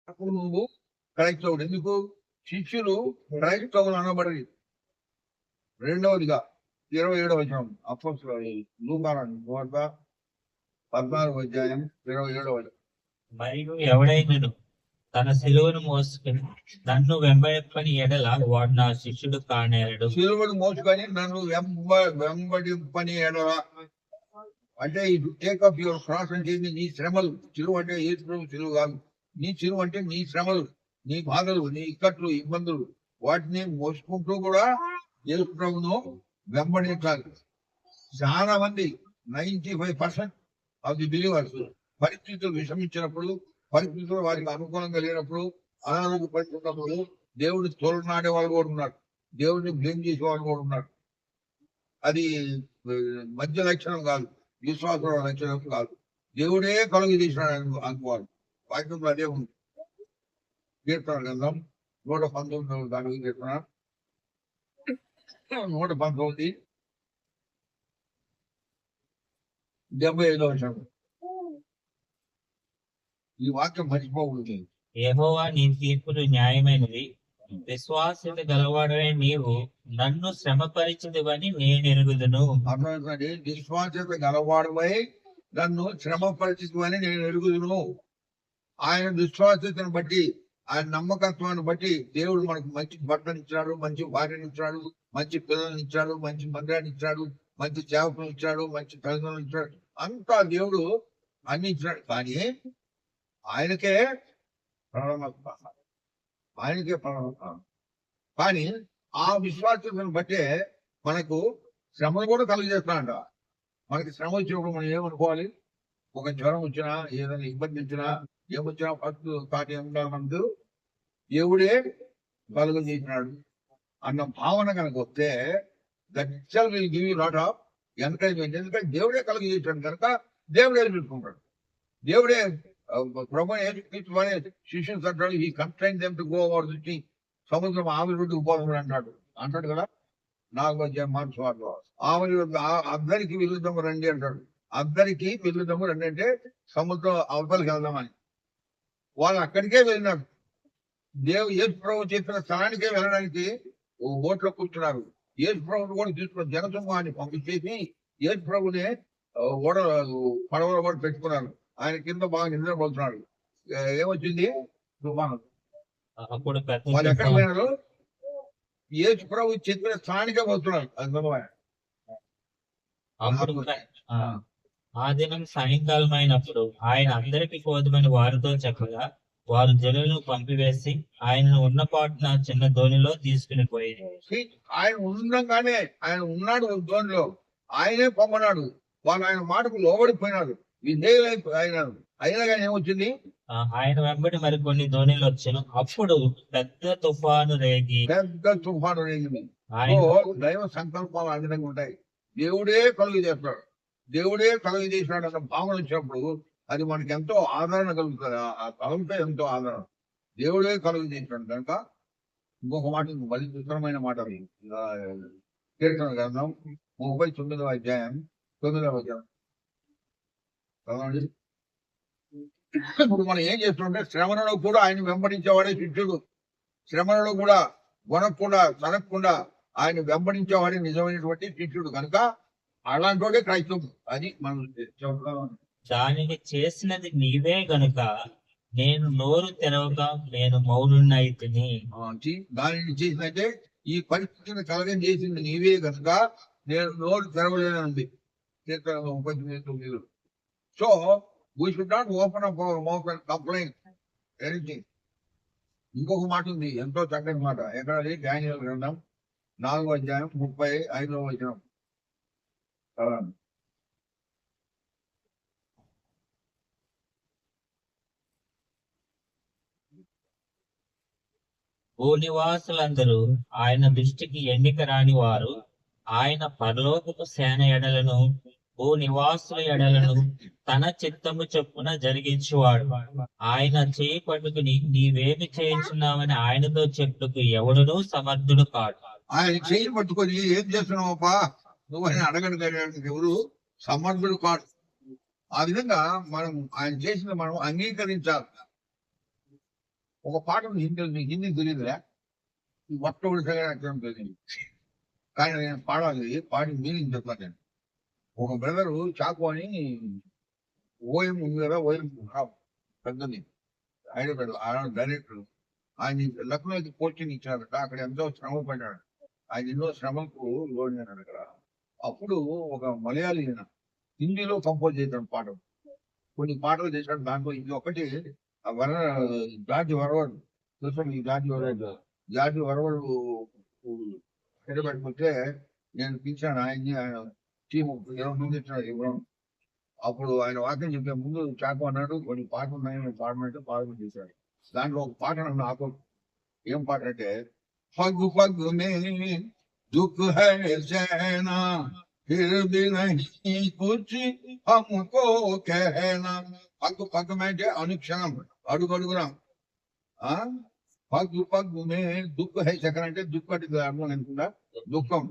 అప్పుడు నువ్వు క్రైస్తవుడు. ఎందుకు? శిష్యులు క్రైస్తవులు అనబడి. రెండవదిగా 27వ వచనం అపోస్తలుల లూకారాని సువార్త 14వ అధ్యాయం 27వ వచనం. మరియు ఎవడైనను తన సిలువను మోసుకుని నన్ను వెంబడింపని ఎడల వాడు నా శిష్యుడు కానేరడు. సిలువను మోసుకొని నన్ను వెంబడింపని ఎడల అంటే ఇది టేకప్ యువర్ క్రాస్ అంటే నీ శ్రమలు. సిలువ అంటే యేసు ప్రభు సిలువ కాదు. నీ సిలువ అంటే నీ శ్రమలు, నీ బాధలు, నీ ఇక్కట్లు, ఇబ్బందులు, వాటిని మోసుకుంటూ కూడా యేసు ప్రభును వెంబడించాలి. చాలా మంది 95% ఆఫ్ ది బిలీవర్స్ పరిస్థితులు విషమించినప్పుడు, పరిస్థితులు వారికి అనుకూలంగా లేనప్పుడు, అనారోగ్య పరిస్థితున్నప్పుడు దేవుడిని తోలనాడే వాళ్ళు కూడా ఉన్నారు, దేవుడిని బ్లేమ్ చేసే వాళ్ళు కూడా ఉన్నారు. అది మధ్య లక్షణం కాదు, విశ్వాస లక్షణం కాదు. దేవుడే కలుగు తీసినాడు అనుకోవాలి. వాక్యంలో అదే ఉంది. కీర్తన గ్రంథం 119 దాని కీర్తన 119 75వ వచనం. ఈ వాక్యం మర్చిపోకూడదు. యెహోవా నీ తీర్పులు న్యాయమైనది, విశ్వాసత గలవాడవే నీవు నన్ను శ్రమపరిచిదివని నేను ఎరుగుదును. అర్థమవుతుంది. విశ్వాసత గలవాడవై నన్ను శ్రమపరిచిదివని నేను ఎరుగుదును. ఆయన విశ్వాసతను బట్టి, ఆయన నమ్మకత్వాన్ని బట్టి దేవుడు మనకు మంచి భర్తను ఇచ్చాడు, మంచి భార్యను ఇచ్చాడు, మంచి పిల్లల్ని ఇచ్చాడు, మంచి మందిరాన్ని ఇచ్చాడు, మంచి సేవకులు ఇచ్చాడు, మంచి తల్లిదండ్రులు ఇచ్చాడు. అంతా దేవుడు అన్ని ఇచ్చాడు. కానీ ఆయనకే ప్రారంభం. కానీ ఆ విశ్వాసతను బట్టే మనకు శ్రమలు కూడా కలుగజేస్తాడంట. మనకి శ్రమ వచ్చినప్పుడు మనం ఏమనుకోవాలి? ఒక జ్వరం వచ్చినా, ఏదైనా ఇబ్బంది వచ్చినా, ఏమొచ్చినా ఫస్ట్ థాట్ ఏముండాలి? మనకు దేవుడే కలుగు చేసినాడు అన్న భావన కనుక వస్తే that itself will give you lot of encouragement. ఎందుకంటే దేవుడే కలుగు చేసినాడు కనుక దేవుడే చూసుకుంటాడు. దేవుడే ప్రభు శిష్యులు అంటాడు, ఈ constraint them to go over the sea, సముద్రం ఆవిరి రొడ్డు పోదామని అంటాడు కదా 4వ అధ్యాయం మార్క్స్ వార్తలో. ఆవిరి అందరికి వెళ్దాము రండి అంటాడు. అందరికి వెళ్దాము రండి అంటే సముద్రం అవతలకి వెళ్దామని. వాళ్ళు అక్కడికే వెళ్ళినారు. యేసు ప్రభు చెప్పిన స్థలానికే వెళ్ళడానికి ఓట్లో కూర్చున్నారు. యేసు ప్రభుని కూడా తీసుకున్న జనసమూహాన్ని పంపించేసి యేసు ప్రభుని పడవలో కూడా పెట్టుకున్నారు. ఆయన కింద బాగా నిద్రపోతున్నాడు. ఏమొచ్చింది? తుఫాను. అప్పుడు వాళ్ళు ఎక్కడ పోయినారు? యేసు ప్రభు చెప్పిన స్థానికే పోతున్నారు. ఆ దినం సాయంకాలం అయినప్పుడు ఆయన అందరికి కోదమని వారితో చెప్పగా వారు జనులను పంపివేసి ఆయనను ఉన్న పాటున చిన్న ధోనిలో తీసుకుని పోయింది. ఆయన ఉండంగానే ఆయన ఉన్నాడు ధోనిలో, ఆయనే పొమ్మన్నాడు. వాళ్ళు ఆయన మాటకు లోబడిపోయినాడు, విధేయులైపోయినారు. అయినా కానీ ఏమొచ్చింది? ఆయన వెంబడి మరి కొన్ని ధోనిలు వచ్చాను. అప్పుడు పెద్ద తుఫాను రేగింది. దైవ సంకల్పాలు ఆ విధంగా ఉంటాయి. దేవుడే కలుగు చేస్తాడు, దేవుడే కలుగు చేసినాడు అన్న భావన వచ్చినప్పుడు అది మనకి ఎంతో ఆదరణ కలుగుతుంది. ఆ తలంపై ఎంతో ఆదరణ. దేవుడే కలుగు చేసినాడు కనుక. ఇంకొక మాట, మళ్ళీ చిత్రమైన మాట, కీర్తన గ్రంథం 39వ అధ్యాయం 9వ వచనం. ఇప్పుడు మనం ఏం చేస్తుంటే శ్రమణలో కూడా ఆయన వెంబడించేవాడే శిష్యుడు. శ్రమణలో కూడా వనకుండా తనకుండా ఆయన వెంబడించేవాడే నిజమైనటువంటి శిష్యుడు కనుక అలాంటి వాడే క్రైస్తవుడు. అది మనం చెప్తాం. దానిని చేసినది నీవే గనుక నేను నోరు తెరవక నేను మౌనున్నైతిని. దానిని చేసినట్టే ఈ పరిస్థితిని కలగం చేసింది నీవే కనుక నేను నోరు తెరవలేనంది. So we should not open up our mouth and complain anything. ఇంకొక మాట ఉంది, ఎంతో చక్కని మాట. ఎక్కడది? డానియేలు గ్రంథం 4వ అధ్యాయం 35వ వచనం. భూనివాసులందరూ ఆయన దృష్టికి ఎన్నిక రాని వారు. ఆయన పరలోకపు సేన ఎడలను భూనివాసుల ఎడలను తన చిత్తము చొప్పున జరిగించువాడు. ఆయన చేయి పట్టుకుని నీవేమి చేయించున్నావని ఆయనతో చెప్పుకు ఎవడునూ సమర్థుడు కాడు. ఆయన చేయి పట్టుకొని ఏం చేస్తున్నావప్పా నువ్వు ఆయన అడగడానికి ఎవరు సమర్థుడు కాడు. ఆ విధంగా మనం ఆయన చేసిన మనం అంగీకరించాలి. ఒక పాట ఉంది హిందీ తెలియదులే, మొట్టమొదటి తెలియదు, కానీ నేను పాడాలి, పాడి మీనింగ్ చెప్తాను నేను. ఒక బ్రదరు చాకు అని ఓఎం ఉంది కదా, ఓఎం పెద్దది హైదరాబాద్, ఆయన డైరెక్టర్. ఆయన లక్నోకి పోస్టింగ్ ఇచ్చారట, అక్కడ ఎంతో శ్రమ పడ్డాడు. ఆయన ఎన్నో శ్రమలకు లోడినాడు అక్కడ. అప్పుడు ఒక మలయాళీ ఈయన హిందీలో కంపోజ్ చేశాడు పాట, కొన్ని పాటలు చేశాడు. దాంట్లో ఇది ఒకటి జార్జి వరవడు తెలుసు, ఈ జార్జి వరవడు పెట్టుకుంటే నేను పిలిచాను ఆయన్ని, ఆయన టీము 20 మంది ఇచ్చినాడు ఇవ్వడం. అప్పుడు ఆయన వాక్యం చెప్పే ముందు చాకు అన్నాడు, కొన్ని పాటలు ఉన్నాయి పాడమంటే పాడమని చేశాడు. దాంట్లో ఒక పాట నన్ను ఆకు, ఏం పాట అంటే, పగ్గు పగ్గు మే దుఃఖ హై సేనా फिर भी नहीं कुछ हमको कहना. పగ్గు పగ్గు అంటే అనుక్షణం, అడుగు అడుగునా. పగ్గు పగ్గు మే దుఃఖ హై సహన అంటే దుఃఖం అర్థం అనుకుంటా, దుఃఖం.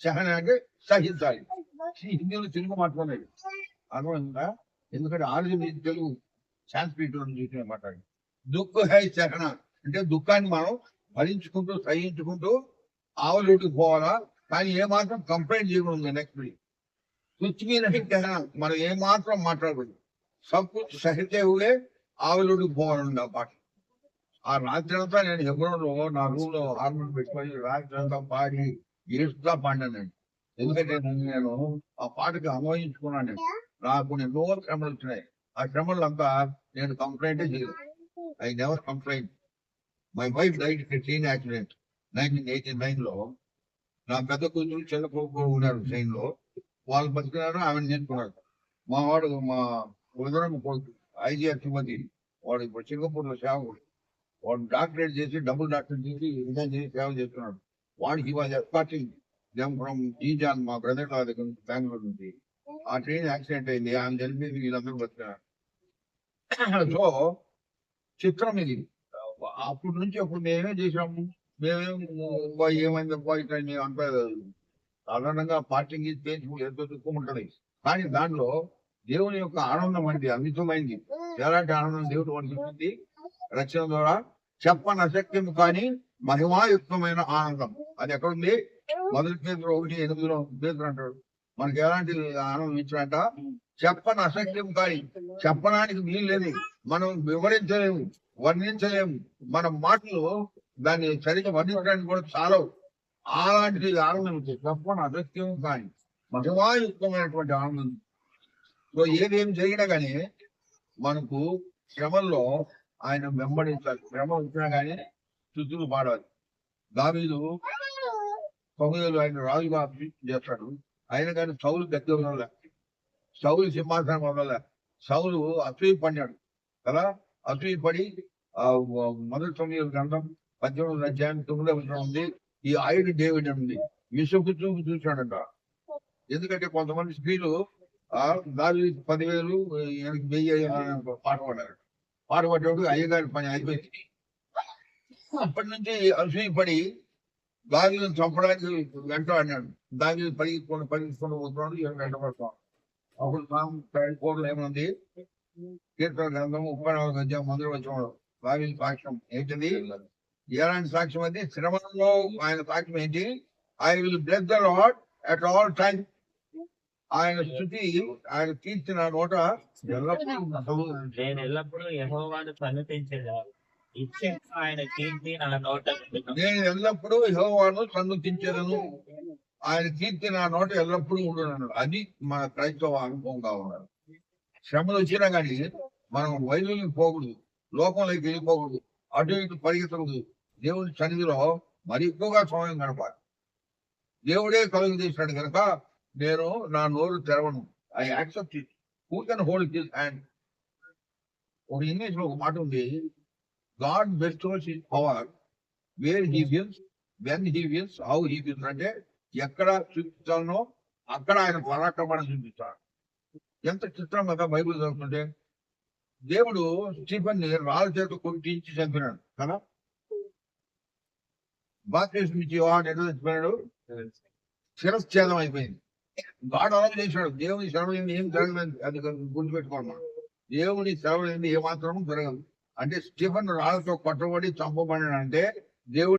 సహన అంటే సహించాలి. హిందీలో తెలుగు మాట్లాడలేదు అర్థమైందా, ఎందుకంటే ఆరిజిన్ తెలుగు, సాంస్క్రిట్ చూసిన మాట్లాడి. దుఃఖ హై సహన అంటే దుఃఖాన్ని మనం భరించుకుంటూ సహించుకుంటూ ఆవలోకి పోవాలా, కానీ ఏమాత్రం కంప్లైంట్ చేయకూడదు. నెక్స్ట్ కుచ్ భీ నహీ కహనా, మనం ఏమాత్రం మాట్లాడకూడదు. సబ్ కుచ్ సహితే హుయే ఆవలోకి పోవాలండి ఆ పాట. ఆ రాత్రి అంతా నేను హెబ్రోన్లో నా రూమ్ లో హార్మోన్ పెట్టుకొని రాత్రి అంతా పాడి ఏడుస్తా పాడినానండి. ఎందుకంటే నేను ఆ పాటకి అన్వయించుకున్నాను. నాకు ఎన్నో శ్రమలు వచ్చినాయి. ఆ శ్రమలంతా నేను కంప్లైంటే చేయలేదు. I never complaint. My wife died in train accident 1989 లో. నా పెద్ద కూతురు చిన్న కొడుకు ఉన్నారు ట్రైన్ లో, వాళ్ళు బతికినారు, ఆమెను నేర్చుకున్నారు. మా వాడు మా ఉదరం కొడుకు ఐజీఆర్ తిరుపతి, వాడు ఇప్పుడు సింగపూర్ లో సేవకుడు. వాడు డాక్టరేట్ చేసి డబుల్ డాక్టరేట్ చేసి రిజైన్ చేసి సేవ చేస్తున్నాడు. వాడికి వాజ్ ఎస్కార్టింగ్ దెమ్ ఫ్రమ్ జీజాన్, మా బ్రదర్ దగ్గర నుంచి, బెంగళూరు నుంచి. ఆ ట్రైన్ యాక్సిడెంట్ అయింది, ఆమె చనిపోయింది, వీళ్ళందరూ బతికినారు. సో చిత్రం ఇది. అప్పటి నుంచి అప్పుడు మేమేం చేసాము, మేమేం ఏమైంది మేము అంత సాధారణంగా పార్టింగ్ పేర్చుకుంటే ఎంతో దుఃఖం ఉంటుంది. కానీ దాంట్లో దేవుని యొక్క ఆనందం అనేది అమితమైంది. ఎలాంటి ఆనందం దేవుడు మనకి రచన ద్వారా చెప్పని అశక్యం కానీ మహిమాయుక్తమైన ఆనందం. అది ఎక్కడుంది? 1 Peter 1:8 పేతురు అంటాడు, మనకి ఎలాంటి ఆనందం ఇచ్చినట్ట, చెప్పని అశక్యం కానీ, చెప్పడానికి వీలు లేదు, మనం వివరించలేము, వర్ణించలేము, మన మాటలు దాన్ని సరిగ్గా వర్ణించడానికి కూడా చాలా. అలాంటి ఆనందం ఇచ్చేది చెప్పని అశక్యం కానీ మహిమాయుక్తమైనటువంటి ఆనందం. సో ఏదేం జరిగినా కానీ మనకు శ్రమల్లో ఆయన వెంబడించాలి. శ్రమ వచ్చినా కానీ స్తుతులు పాడాలి. దావీదు సమూయేలు ఆయన రాజుగా చేస్తాడు, ఆయన కానీ సౌలు దగ్గర వల్ల, సౌలు సింహాసనం వల్ల సౌలు అసూయ పడినాడు కదా. అసూయ పడి 1 సమూయేలు గ్రంథం 18వ అధ్యాయం 9వ వచనం ఉంది, ఈ ఆయుడు డేవిడ్ ఉంది విసుగు చూపు చూశాడంట. ఎందుకంటే కొంతమంది స్త్రీలు దావీదు 10,000 1000 పాట పాడారు. పాట పడ్డాడు, అయ్యగారి పని అయిపోయింది. అప్పటి నుంచి అసూయపడి దావీదును చంపడానికి వెంటాడినాడు. దావీదు పరిగెత్తుకొని పోతున్నాడు, వెంట పడతాం. అప్పుడు కోడలు ఏముంది, కీర్తన గ్రంథం 34వ అధ్యాయం 1వ వచనంలో దావీదు సాక్ష్యం ఏంటిది? ఎలాంటి సాక్ష్యం అది? శ్రమలో ఆయన సాక్ష్యం ఏంటి? I will bless the lord at all time. ఆయన స్తుతి, ఆయన కీర్తి నా నోట ఎల్లప్పుడూ. నేను ఎల్లప్పుడూ యెహోవాను సన్నుతించెదా, ఆయన కీర్తి నా నోట. నేను ఎల్లప్పుడూ యెహోవాను సన్నుతించెదను, ఆయన కీర్తి నా నోట ఎల్లప్పుడూ ఉండును. అది మన క్రైస్తవ అనుభవం కావాలి. శ్రమలు వచ్చినా కానీ మనం వైద్యులకు పోకూడదు, లోకంలోకి వెళ్ళిపోకూడదు, అటు ఇటు పరిగెత్తకూడదు. దేవుడి సన్నిధిలో మరి ఎక్కువగా సమయం గడపాలి. దేవుడే కలుగు చేశాడు కనుక నేను నా నోరు తెరవను. I accept it. Who can hold his hand? ఒక ఇంగ్లీష్ లో ఒక మాట ఉంది, God bestows his power where he wills, when he wills, how he wills. అంటే ఎక్కడ చూపిస్తానో అక్కడ ఆయన పరాక్రమాన్ని చూపిస్తాడు. ఎంత చిత్రం కదా బైబిల్ చదువుతుంటే. దేవుడు స్టీఫెన్ రాళ్ళ చేత కొట్టించి చంపినాడు కదా. బాప్టిస్ట్ నుంచి యోహాను ఎట్లా చచ్చిపోయాడు? శిరశ్ఛేదం అయిపోయింది. గాడ్ అలా చేశాడు. దేవుని సెలవు ఏం జరగలేదు, అది గుర్తుపెట్టుకోవాలి. దేవుని సెలవు ఏమాత్రం జరగదు. అంటే స్టీఫెన్ రాళ్ళతో కొట్టబడి చంపబడినంటే దేవుడు